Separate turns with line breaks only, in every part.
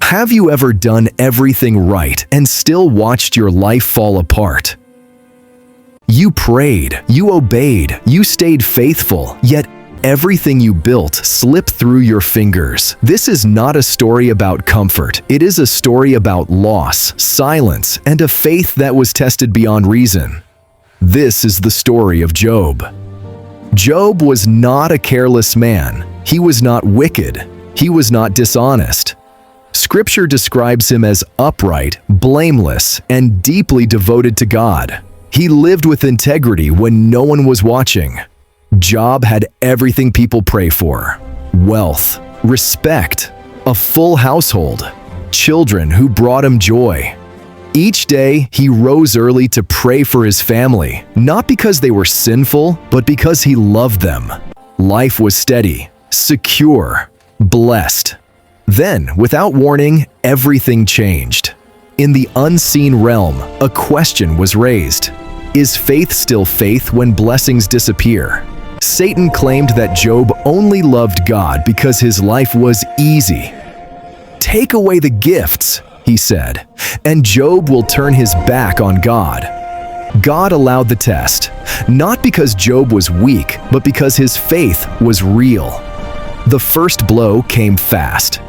Have you ever done everything right and still watched your life fall apart? You prayed, you obeyed, you stayed faithful, yet everything you built slipped through your fingers. This is not a story about comfort. It is a story about loss, silence, and a faith that was tested beyond reason. This is the story of Job. Job was not a careless man. He was not wicked. He was not dishonest. Scripture describes him as upright, blameless, and deeply devoted to God. He lived with integrity when no one was watching. Job had everything people pray for: wealth, respect, a full household, children who brought him joy. Each day, he rose early to pray for his family, not because they were sinful, but because he loved them. Life was steady, secure, blessed. Then, without warning, everything changed. In the unseen realm, a question was raised. Is faith still faith when blessings disappear? Satan claimed that Job only loved God because his life was easy. Take away the gifts, he said, and Job will turn his back on God. God allowed the test, not because Job was weak, but because his faith was real. The first blow came fast.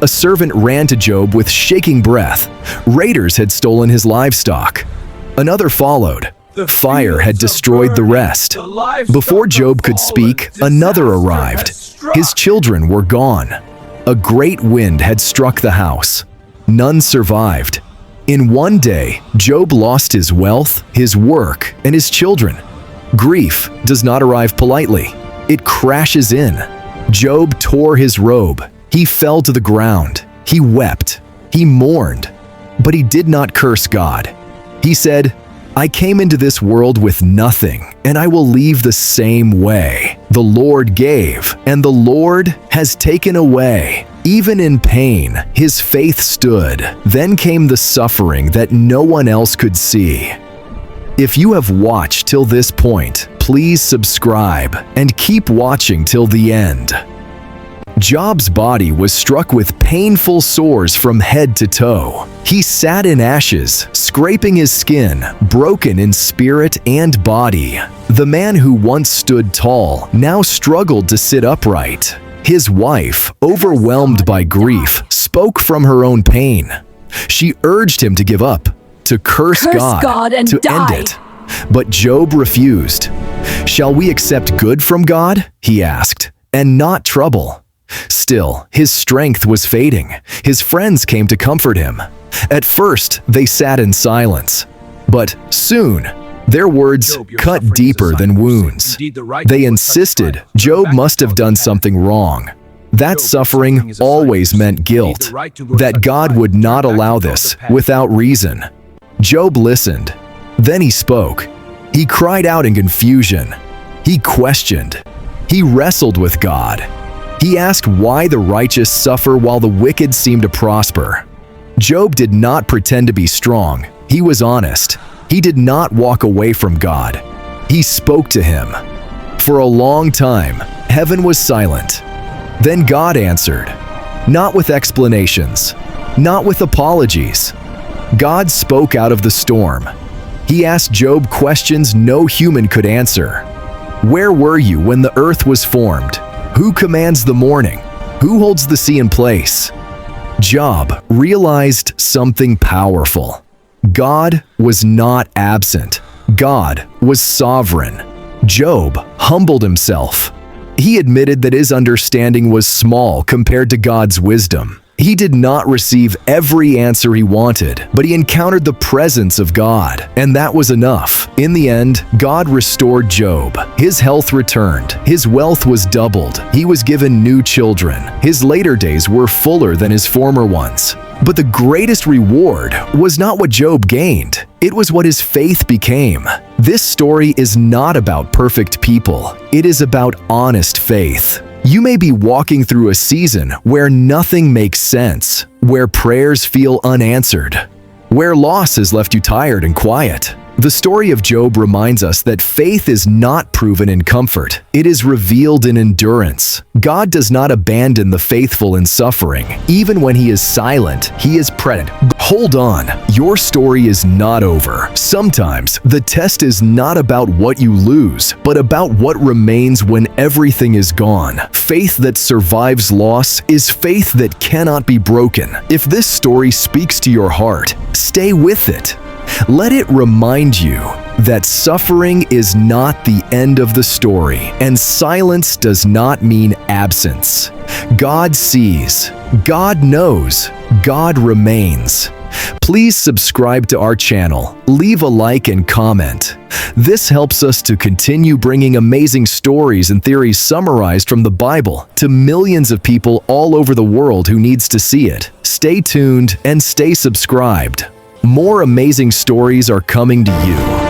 A servant ran to Job with shaking breath. Raiders had stolen his livestock. Another followed. Fire had destroyed the rest. Before Job could speak, another arrived. His children were gone. A great wind had struck the house. None survived. In one day, Job lost his wealth, his work, and his children. Grief does not arrive politely. It crashes in. Job tore his robe. He fell to the ground. He wept. He mourned. But he did not curse God. He said, I came into this world with nothing, and I will leave the same way. The Lord gave, and the Lord has taken away. Even in pain, his faith stood. Then came the suffering that no one else could see. If you have watched till this point, please subscribe and keep watching till the end. Job's body was struck with painful sores from head to toe. He sat in ashes, scraping his skin, broken in spirit and body. The man who once stood tall now struggled to sit upright. His wife, overwhelmed by grief, spoke from her own pain. She urged him to give up, to curse God and to die. End it. But Job refused. Shall we accept good from God? He asked, and not trouble. Still, his strength was fading. His friends came to comfort him. At first, they sat in silence. But soon, their words cut deeper than wounds. They insisted Job must have done something wrong. That suffering always meant guilt, that God would not allow this without reason. Job listened. Then he spoke. He cried out in confusion. He questioned. He wrestled with God. He asked why the righteous suffer while the wicked seem to prosper. Job did not pretend to be strong. He was honest. He did not walk away from God. He spoke to him. For a long time, heaven was silent. Then God answered, not with explanations, not with apologies. God spoke out of the storm. He asked Job questions no human could answer. Where were you when the earth was formed? Who commands the morning? Who holds the sea in place? Job realized something powerful. God was not absent. God was sovereign. Job humbled himself. He admitted that his understanding was small compared to God's wisdom. He did not receive every answer he wanted, but he encountered the presence of God, and that was enough. In the end, God restored Job. His health returned. His wealth was doubled. He was given new children. His later days were fuller than his former ones. But the greatest reward was not what Job gained. It was what his faith became. This story is not about perfect people. It is about honest faith. You may be walking through a season where nothing makes sense, where prayers feel unanswered, where loss has left you tired and quiet. The story of Job reminds us that faith is not proven in comfort. It is revealed in endurance. God does not abandon the faithful in suffering. Even when He is silent, He is present. Hold on, your story is not over. Sometimes, the test is not about what you lose, but about what remains when everything is gone. Faith that survives loss is faith that cannot be broken. If this story speaks to your heart, stay with it. Let it remind you that suffering is not the end of the story, and silence does not mean absence. God sees, God knows, God remains. Please subscribe to our channel, leave a like and comment. This helps us to continue bringing amazing stories and theories summarized from the Bible to millions of people all over the world who needs to see it. Stay tuned and stay subscribed. More amazing stories are coming to you.